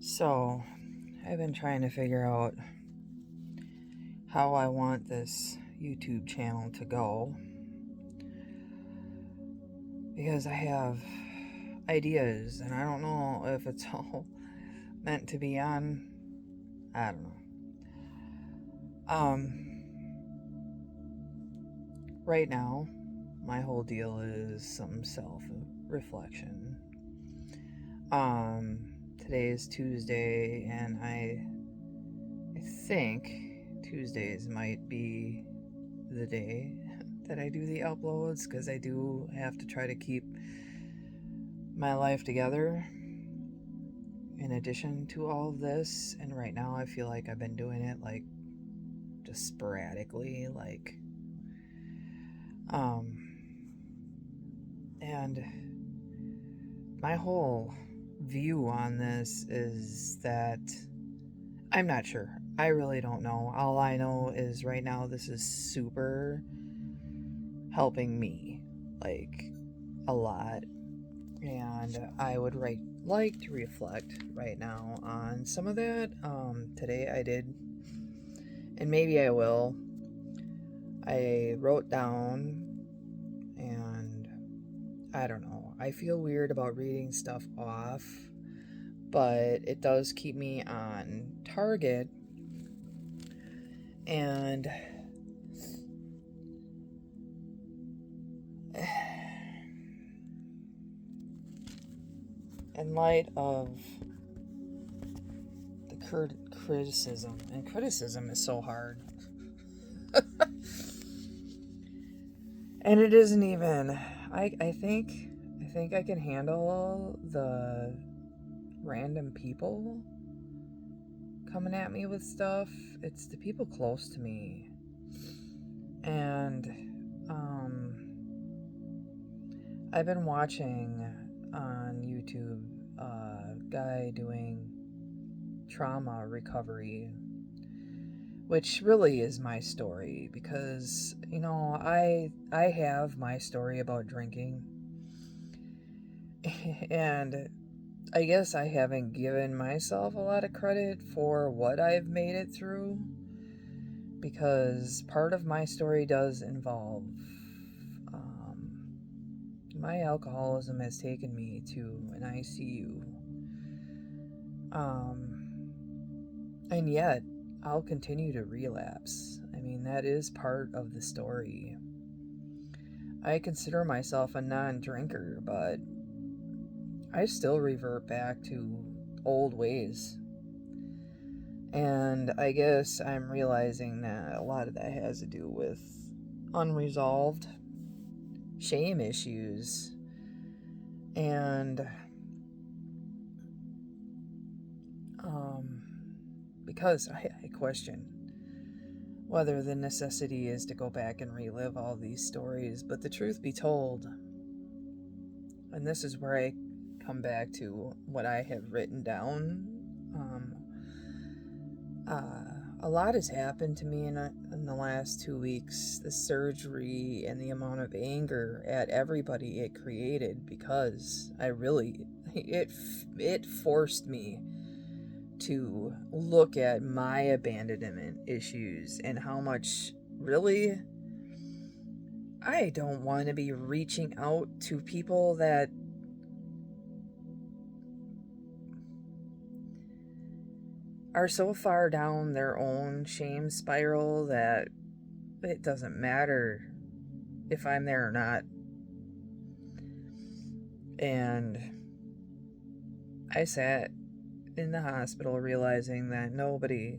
So, I've been trying to figure out how I want this YouTube channel to go because I have ideas and I don't know if it's all meant to be on. I don't know. Right now, my whole deal is some self reflection. Today is Tuesday, and I think Tuesdays might be the day that I do the uploads because I do have to try to keep my life together in addition to all of this. And right now, I feel like I've been doing it like just sporadically, and my whole view on this is that I'm not sure. I really don't know. All I know is right now this is super helping me, like, a lot. And I would like to reflect right now on some of that. Today I did, and maybe I will. I wrote down, and I don't know. I feel weird about reading stuff off, but it does keep me on target. And in light of the criticism, and criticism is so hard. And it isn't even, I think I can handle the random people coming at me with stuff. It's the people close to me. And I've been watching on YouTube a guy doing trauma recovery, which really is my story because, I have my story about drinking. And I guess I haven't given myself a lot of credit for what I've made it through, because part of my story does involve my alcoholism has taken me to an ICU. And yet, I'll continue to relapse. I mean, that is part of the story. I consider myself a non-drinker, but I still revert back to old ways. And I guess I'm realizing that a lot of that has to do with unresolved shame issues. And because I question whether the necessity is to go back and relive all these stories. But the truth be told, and this is where I come back to what I have written down, a lot has happened to me in the last 2 weeks. The surgery and the amount of anger at everybody it created, because it forced me to look at my abandonment issues and how much really I don't want to be reaching out to people that are so far down their own shame spiral that it doesn't matter if I'm there or not. And I sat in the hospital realizing that nobody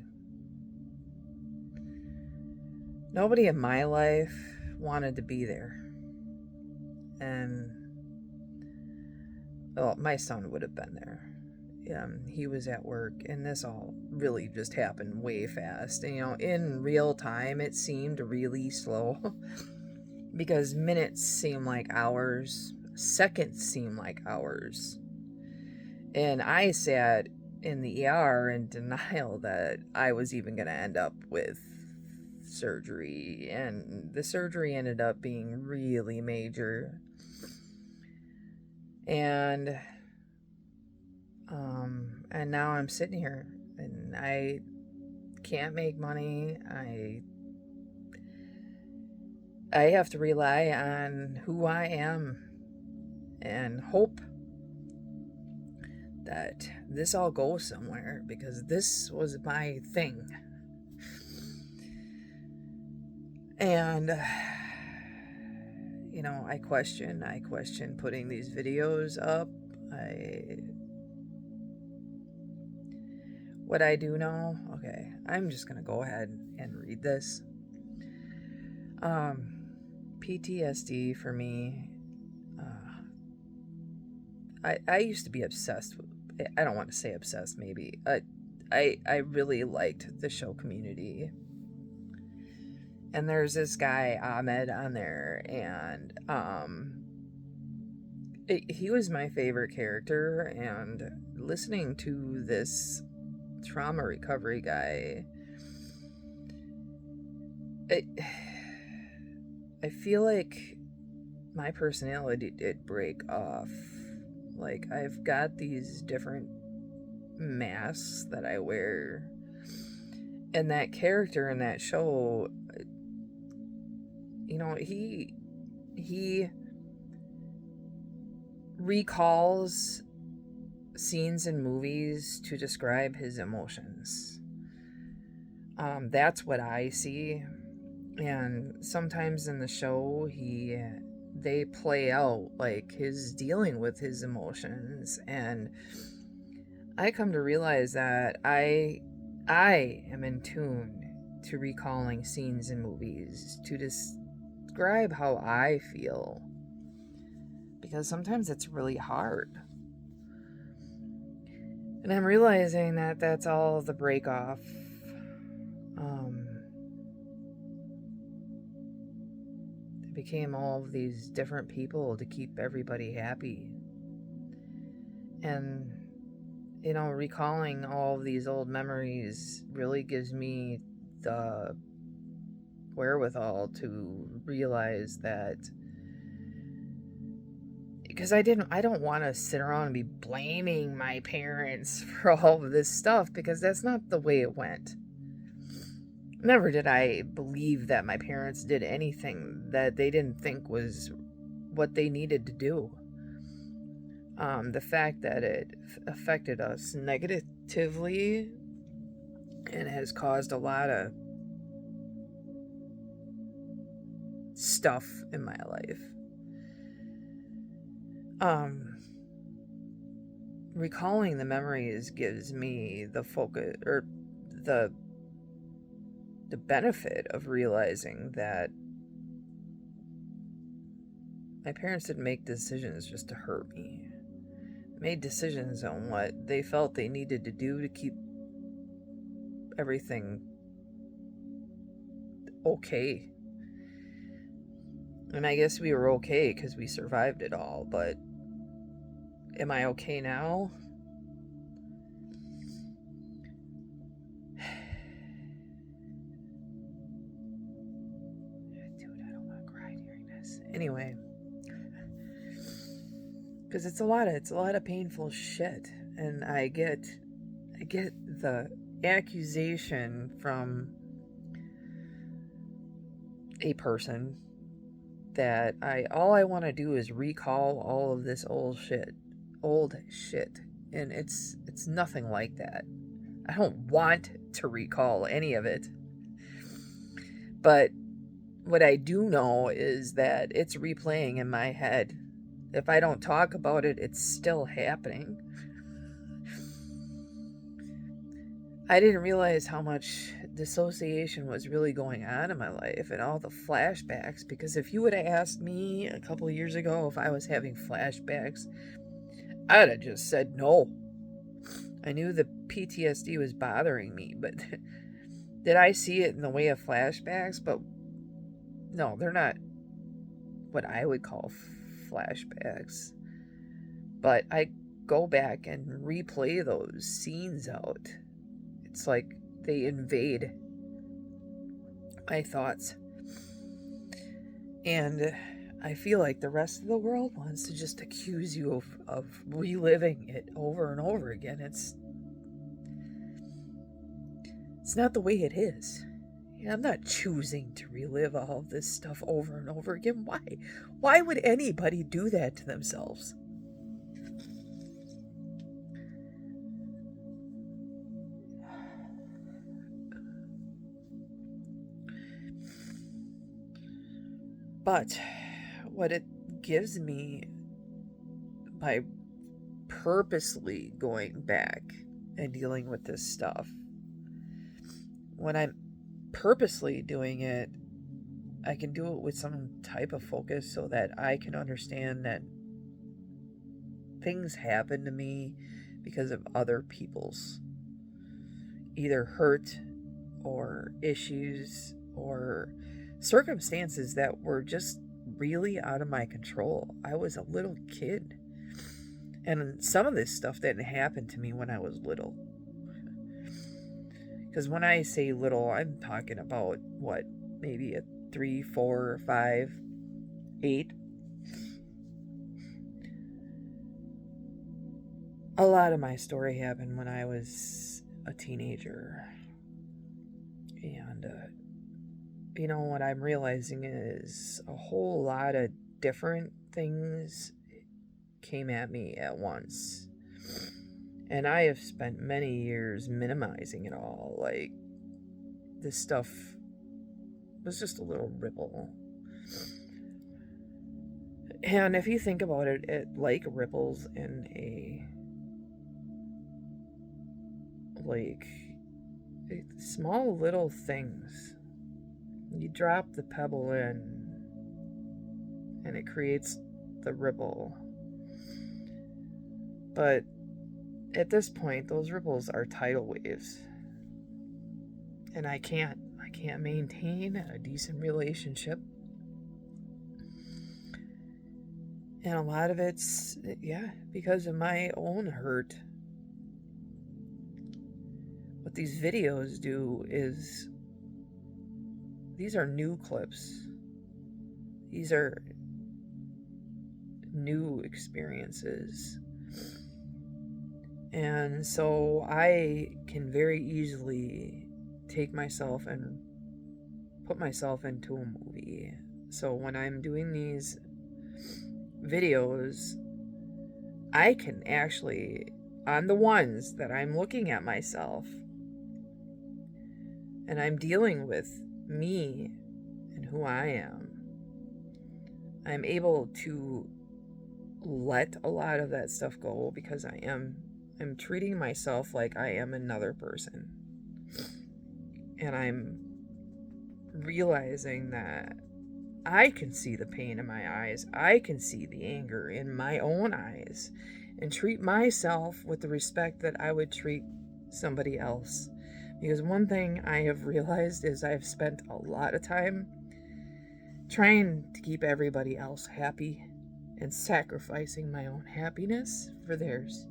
in my life wanted to be there. And, well, my son would have been there. He was at work, and this all really just happened way fast. And, in real time, it seemed really slow because minutes seem like hours, seconds seem like hours. And I sat in the ER in denial that I was even going to end up with surgery. And the surgery ended up being really major. And And now I'm sitting here and I can't make money. I have to rely on who I am and hope that this all goes somewhere, because this was my thing. And I question putting these videos up. What I do know, okay, I'm just gonna go ahead and read this. PTSD for me, I used to be obsessed with, I don't want to say obsessed, maybe. I really liked the show Community. And there's this guy, Ahmed, on there, and he was my favorite character, and listening to this trauma recovery guy, I feel like my personality did break off. Like, I've got these different masks that I wear, and that character in that show, he recalls scenes in movies to describe his emotions. That's what I see. And sometimes in the show, they play out like his dealing with his emotions, and I come to realize that I am in tune to recalling scenes in movies to describe how I feel, because sometimes it's really hard. And I'm realizing that that's all the break off. It became all of these different people to keep everybody happy. And, recalling all of these old memories really gives me the wherewithal to realize that, because I don't want to sit around and be blaming my parents for all of this stuff, because that's not the way it went. Never did I believe that my parents did anything that they didn't think was what they needed to do. The fact that it affected us negatively and has caused a lot of stuff in my life. Recalling the memories gives me the focus, or the benefit of realizing that my parents didn't make decisions just to hurt me. They made decisions on what they felt they needed to do to keep everything okay. And I guess we were okay because we survived it all, but am I okay now? Dude, I don't want to cry during this. Anyway, because it's a lot of painful shit, and I get the accusation from a person that all I want to do is recall all of this old shit, and it's nothing like that. I don't want to recall any of it, but what I do know is that it's replaying in my head. If I don't talk about it, it's still happening. I didn't realize how much dissociation was really going on in my life and all the flashbacks, because if you would have asked me a couple of years ago if I was having flashbacks, I'd have just said no. I knew the PTSD was bothering me, but did I see it in the way of flashbacks? But no, they're not what I would call flashbacks. But I go back and replay those scenes out. It's like they invade my thoughts. And I feel like the rest of the world wants to just accuse you of reliving it over and over again. It's It's not the way it is. And I'm not choosing to relive all this stuff over and over again. Why? Why would anybody do that to themselves? But what it gives me by purposely going back and dealing with this stuff, when I'm purposely doing it, I can do it with some type of focus so that I can understand that things happen to me because of other people's either hurt or issues or circumstances that were just really out of my control. I was a little kid, and some of this stuff didn't happen to me when I was little. Because when I say little, I'm talking about what, maybe a 3, 4, 5, 8. A lot of my story happened when I was a teenager. And, what I'm realizing is a whole lot of different things came at me at once. And I have spent many years minimizing it all. Like, this stuff was just a little ripple. And if you think about it, it like ripples in a small little things. You drop the pebble in and it creates the ripple. But at this point, those ripples are tidal waves. And I can't maintain a decent relationship. And a lot of it's, because of my own hurt. What these videos do is, these are new clips. These are new experiences. And so I can very easily take myself and put myself into a movie. So when I'm doing these videos, I can actually, on the ones that I'm looking at myself and I'm dealing with me and who I am, I'm able to let a lot of that stuff go because I'm treating myself like I am another person. And I'm realizing that I can see the pain in my eyes. I can see the anger in my own eyes and treat myself with the respect that I would treat somebody else. Because one thing I have realized is I've spent a lot of time trying to keep everybody else happy and sacrificing my own happiness for theirs.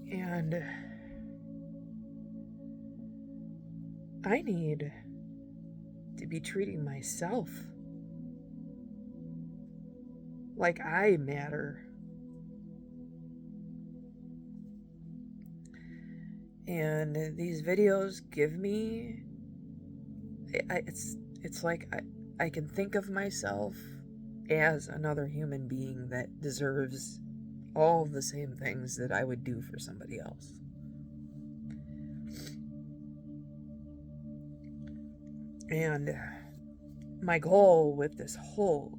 And I need to be treating myself like I matter. And these videos give me, it's like I can think of myself as another human being that deserves all the same things that I would do for somebody else. And my goal with this whole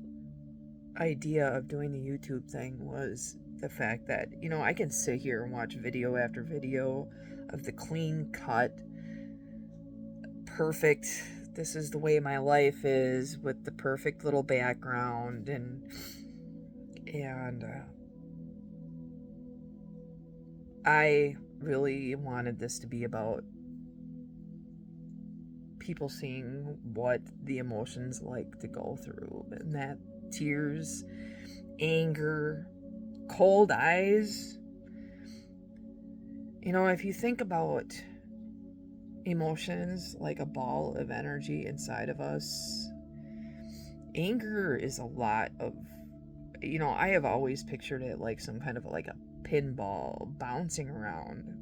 idea of doing the YouTube thing was the fact that, I can sit here and watch video after video of the clean cut, perfect, this is the way my life is, with the perfect little background, and I really wanted this to be about people seeing what the emotions like to go through, and that tears, anger, cold eyes. If you think about emotions like a ball of energy inside of us, anger is a lot of I have always pictured it like some kind of like a pinball bouncing around.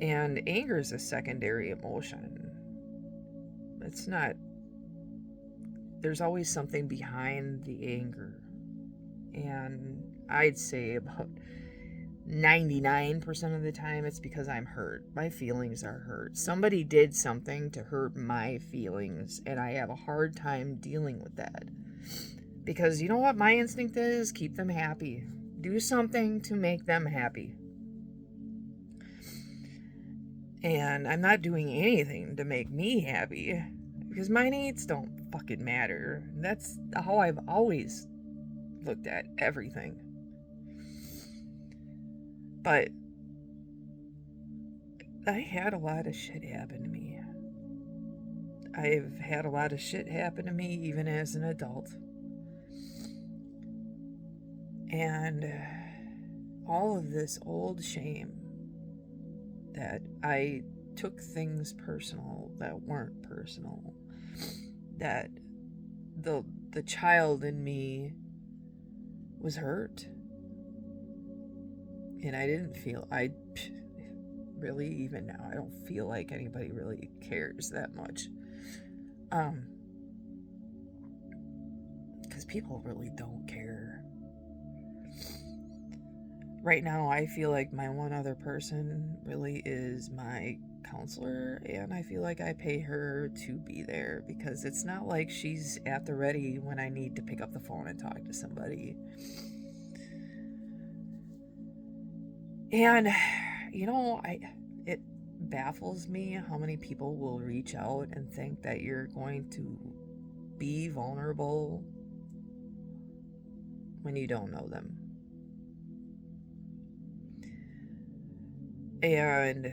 And anger is a secondary emotion. It's not, there's always something behind the anger. And I'd say about 99% of the time it's because I'm hurt. My feelings are hurt. Somebody did something to hurt my feelings, and I have a hard time dealing with that. Because you know what my instinct is? Keep them happy. Do something to make them happy. And I'm not doing anything to make me happy, because my needs don't fucking matter. That's how I've always looked at everything. But I had a lot of shit happen to me. I've had a lot of shit happen to me even as an adult. And all of this old shame that I took things personal that weren't personal, that the child in me was hurt, and I didn't feel, I really, even now, I don't feel like anybody really cares that much, because people really don't care. Right now, I feel like my one other person really is my counselor, and I feel like I pay her to be there, because it's not like she's at the ready when I need to pick up the phone and talk to somebody. And, it baffles me how many people will reach out and think that you're going to be vulnerable when you don't know them. And,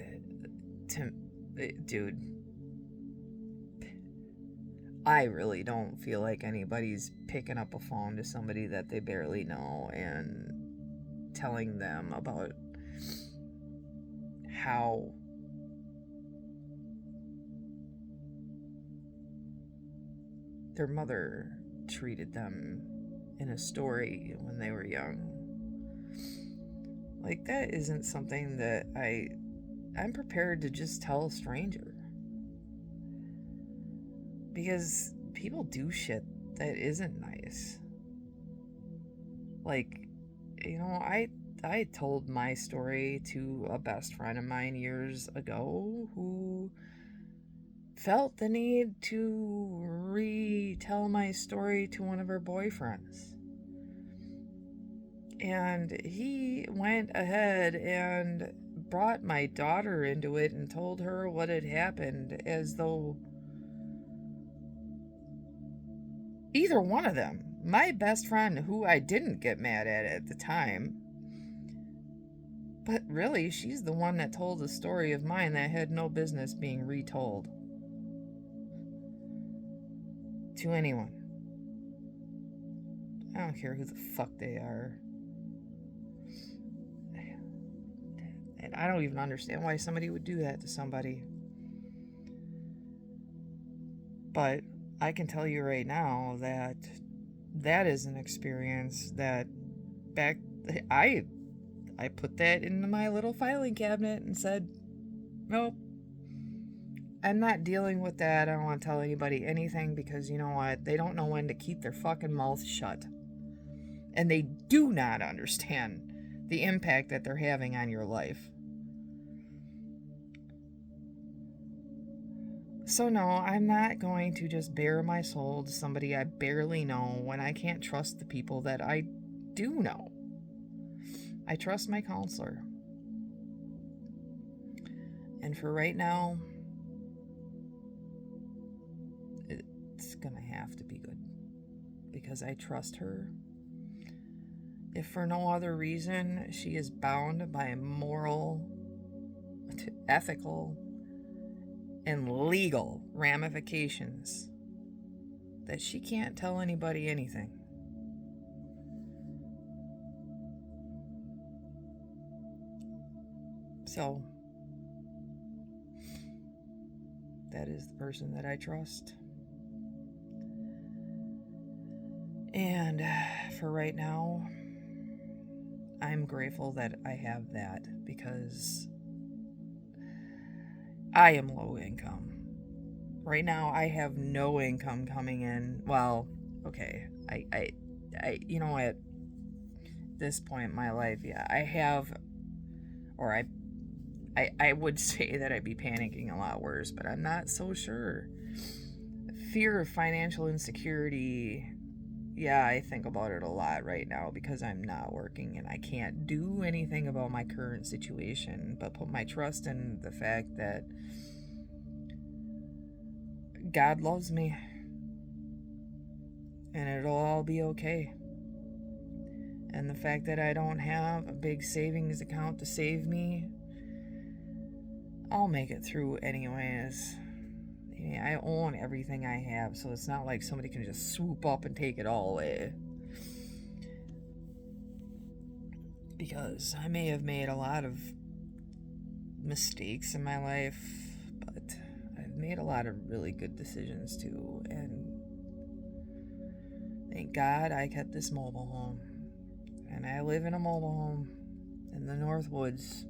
dude, I really don't feel like anybody's picking up a phone to somebody that they barely know and telling them about how their mother treated them in a story when they were young. Like, that isn't something that I'm prepared to just tell a stranger. Because people do shit that isn't nice. Like, I told my story to a best friend of mine years ago who felt the need to retell my story to one of her boyfriends. And he went ahead and brought my daughter into it and told her what had happened, as though either one of them, my best friend, who I didn't get mad at the time, but really, she's the one that told a story of mine that had no business being retold to anyone. I don't care who the fuck they are. And I don't even understand why somebody would do that to somebody. But I can tell you right now that that is an experience that I put that into my little filing cabinet and said, nope, I'm not dealing with that. I don't want to tell anybody anything, because you know what? They don't know when to keep their fucking mouth shut. And they do not understand the impact that they're having on your life. So no, I'm not going to just bare my soul to somebody I barely know when I can't trust the people that I do know. I trust my counselor. And for right now, it's gonna have to be good, because I trust her. If for no other reason, she is bound by moral, ethical, and legal ramifications that she can't tell anybody anything. So, that is the person that I trust. And for right now, I'm grateful that I have that because I am low income. Right now, I have no income coming in. Well, okay, you know what? At this point in my life, yeah, I have, or I would say that I'd be panicking a lot worse, but I'm not so sure. Fear of financial insecurity. Yeah, I think about it a lot right now because I'm not working and I can't do anything about my current situation but put my trust in the fact that God loves me and it'll all be okay. And the fact that I don't have a big savings account to save me, I'll make it through anyways. I own everything I have, so it's not like somebody can just swoop up and take it all away. Because I may have made a lot of mistakes in my life, but I've made a lot of really good decisions too. And thank God I kept this mobile home. And I live in a mobile home in the North Woods.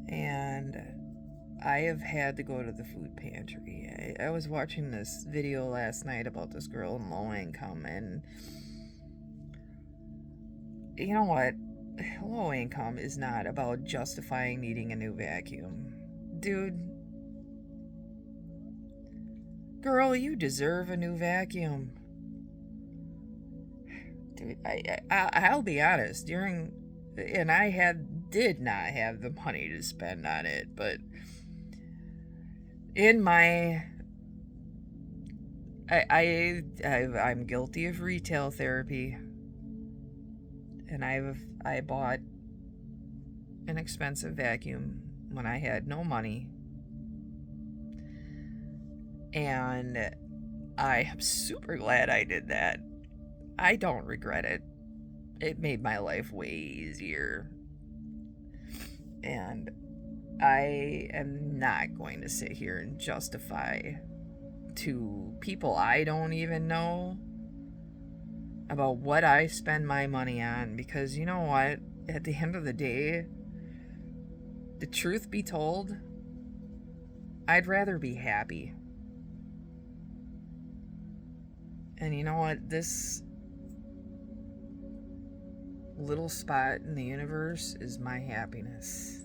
And I have had to go to the food pantry. I was watching this video last night about this girl in low income, and you know what? Low income is not about justifying needing a new vacuum. Dude, girl, you deserve a new vacuum. Dude, I'll be honest, and I did not have the money to spend on it, but in my I'm guilty of retail therapy, and I bought an expensive vacuum when I had no money, and I am super glad I did that. I don't regret it. It made my life way easier, and I am not going to sit here and justify to people I don't even know about what I spend my money on, because you know what? At the end of the day, the truth be told, I'd rather be happy. And you know what? This little spot in the universe is my happiness.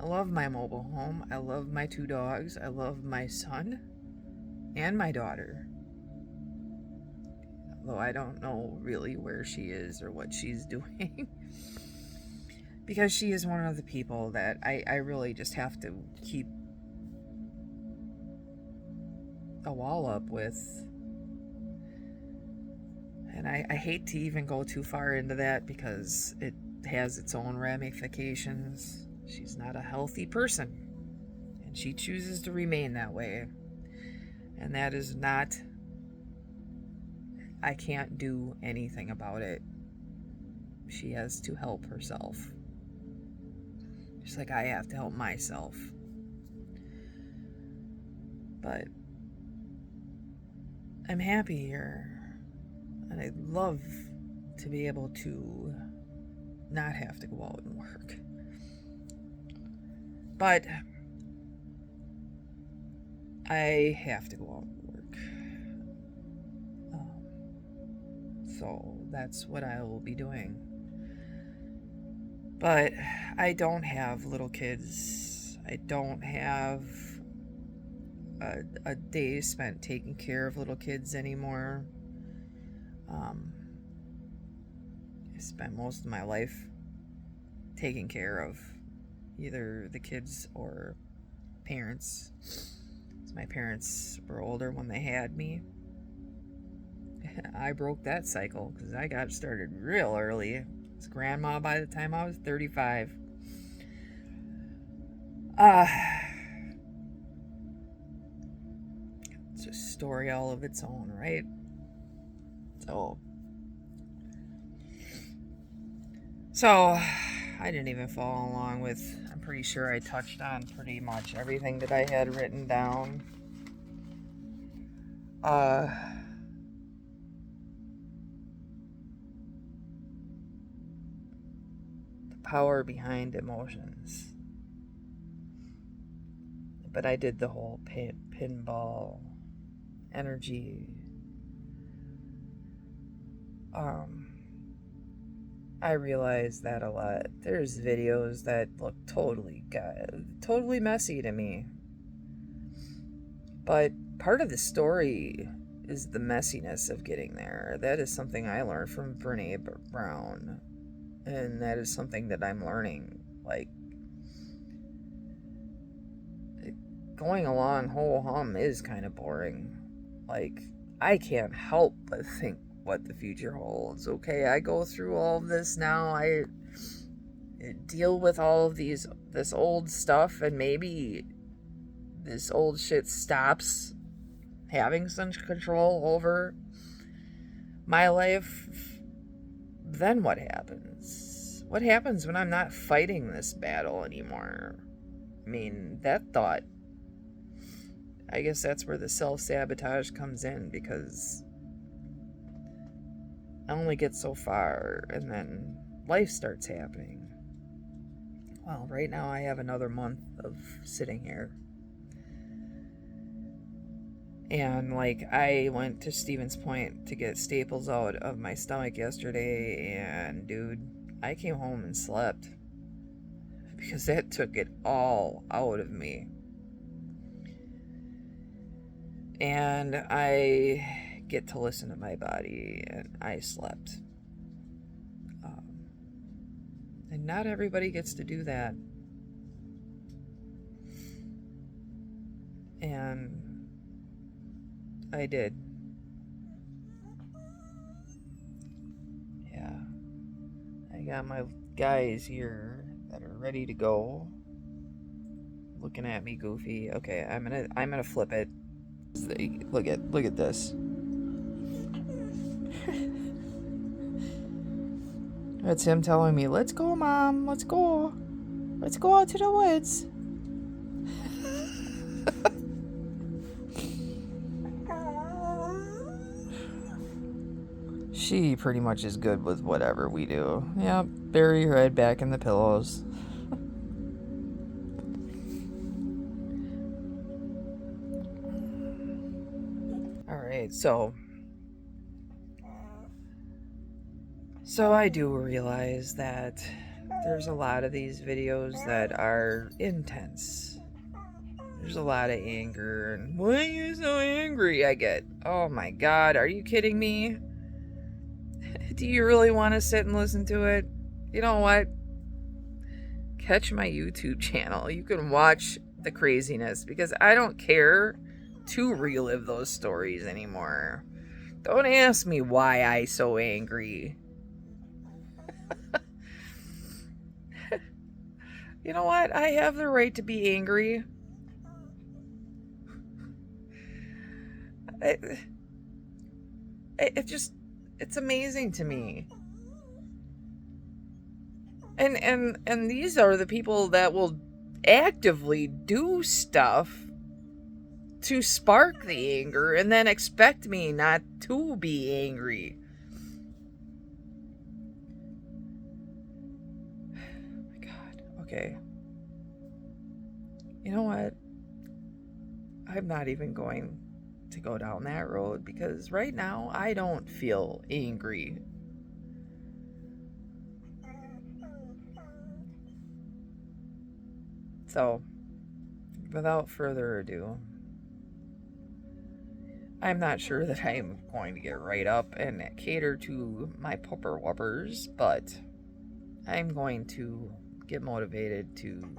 I love my mobile home. I love my 2 dogs. I love my son and my daughter. Although I don't know really where she is or what she's doing. Because she is one of the people that I really just have to keep a wall up with. And I hate to even go too far into that because it has its own ramifications. She's not a healthy person, and she chooses to remain that way. And that is not, I can't do anything about it. She has to help herself. Just like I have to help myself. But I'm happy here. And I'd love to be able to not have to go out and work. But I have to go out and work. So that's what I will be doing. But I don't have little kids. I don't have a day spent taking care of little kids anymore. I spent most of my life taking care of either the kids or parents. So my parents were older when they had me. I broke that cycle because I got started real early. I was grandma by the time I was 35. It's a story all of its own, right? So I didn't even follow along with, I'm pretty sure I touched on pretty much everything that I had written down. power behind emotions. But I did the whole pinball energy. I realize that a lot. There's videos that look totally messy to me. But part of the story is the messiness of getting there. That is something I learned from Brené Brown. And that is something that I'm learning. Like, going along whole hum is kind of boring. Like, I can't help but think what the future holds. Okay, I go through all of this now. I deal with all of this old stuff, and maybe this old shit stops having such control over my life. Then what happens? What happens when I'm not fighting this battle anymore? I mean, that thought, I guess that's where the self-sabotage comes in, because I only get so far, and then life starts happening. Well, right now I have another month of sitting here. And, like, I went to Stevens Point to get staples out of my stomach yesterday, and, dude, I came home and slept. Because that took it all out of me. And I get to listen to my body, and I slept. And not everybody gets to do that. And I did. Yeah. I got my guys here that are ready to go. Looking at me goofy. Okay, I'm gonna flip it. Look at this. That's him telling me, "Let's go, Mom. Let's go. Let's go out to the woods." She pretty much is good with whatever we do. Yep, bury her head back in the pillows. Alright, so I do realize that there's a lot of these videos that are intense. There's a lot of anger, and why are you so angry? I get, oh my god, are you kidding me? Do you really want to sit and listen to it? You know what? Catch my YouTube channel. You can watch the craziness, because I don't care to relive those stories anymore. Don't ask me why I so angry. You know what? I have the right to be angry. It's amazing to me. And these are the people that will actively do stuff to spark the anger and then expect me not to be angry. Oh my god. Okay. You know what? I'm not even going to go down that road, because right now I don't feel angry. So, without further ado, I'm not sure that I'm going to get right up and cater to my pupper wuppers, but I'm going to get motivated to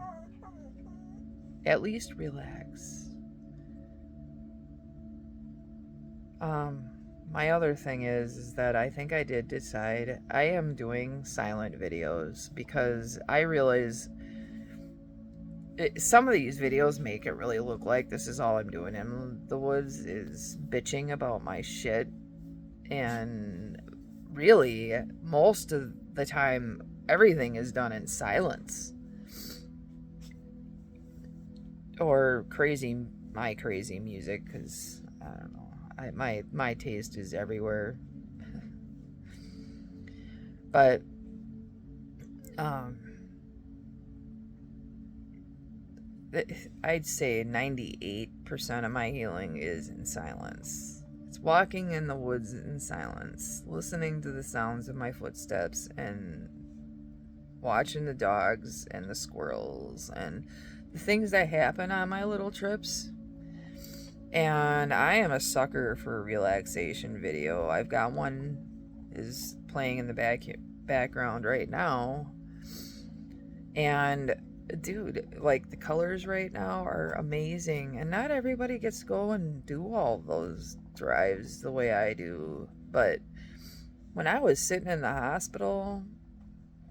at least relax. My other thing is that I think I did decide I am doing silent videos, because I realize some of these videos make it really look like this is all I'm doing in the woods is bitching about my shit, and really most of the time everything is done in silence, or my crazy music, because I don't know, my taste is everywhere. But I'd say 98% of my healing is in silence. It's walking in the woods in silence, listening to the sounds of my footsteps, and watching the dogs and the squirrels and the things that happen on my little trips. And I am a sucker for a relaxation video. I've got one is playing in the background right now. And dude, like, the colors right now are amazing, and not everybody gets to go and do all those drives the way I do. But when I was sitting in the hospital,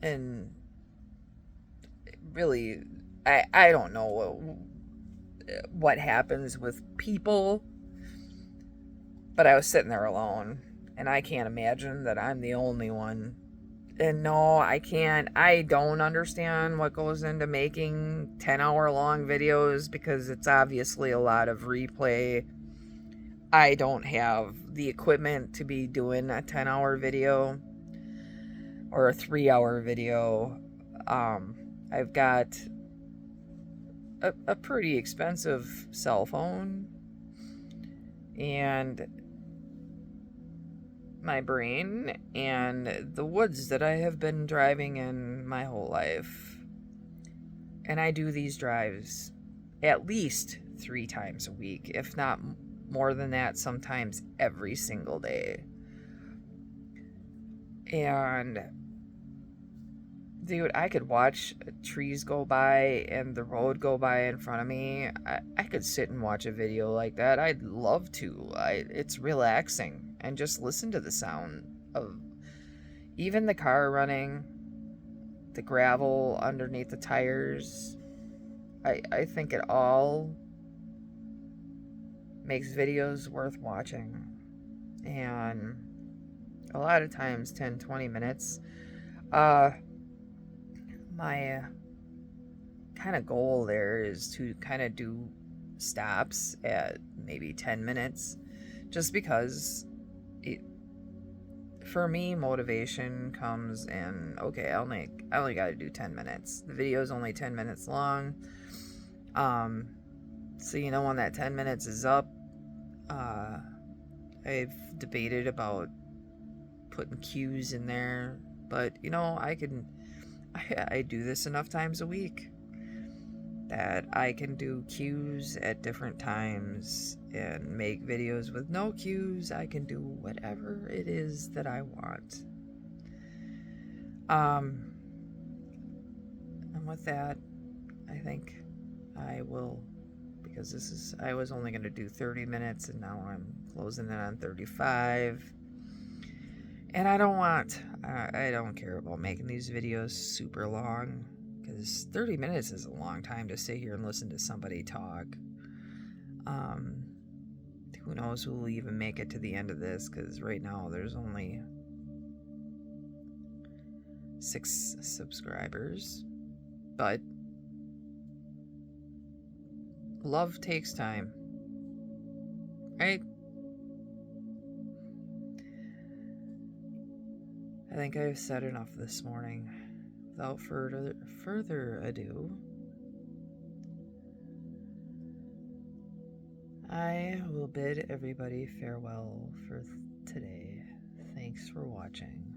and really, I don't know what happens with people, but I was sitting there alone, and I can't imagine that I'm the only one. And no, I can't. I don't understand what goes into making 10-hour long videos, because it's obviously a lot of replay. I don't have the equipment to be doing a 10-hour video or a 3-hour video. I've got a pretty expensive cell phone, and my brain, and the woods that I have been driving in my whole life. And I do these drives at least 3 times a week, if not more than that, sometimes every single day. And dude, I could watch trees go by and the road go by in front of me. I could sit and watch a video like that. I'd love to. It's relaxing. And just listen to the sound of even the car running, the gravel underneath the tires. I think it all makes videos worth watching. And a lot of times 10-20 minutes. My kind of goal there is to kind of do stops at maybe 10 minutes, just because for me, motivation comes in, okay, I only got to do 10 minutes. The video is only 10 minutes long. So, when that 10 minutes is up, I've debated about putting cues in there, but, I do this enough times a week that I can do cues at different times and make videos with no cues. I can do whatever it is that I want. And with that, I think I will, because I was only going to do 30 minutes, and now I'm closing in on 35. And I don't care about making these videos super long, because 30 minutes is a long time to sit here and listen to somebody talk. Who knows who will even make it to the end of this, because right now there's only 6 subscribers. But love takes time, right? I think I've said enough this morning. Without further ado, I will bid everybody farewell for today. Thanks for watching.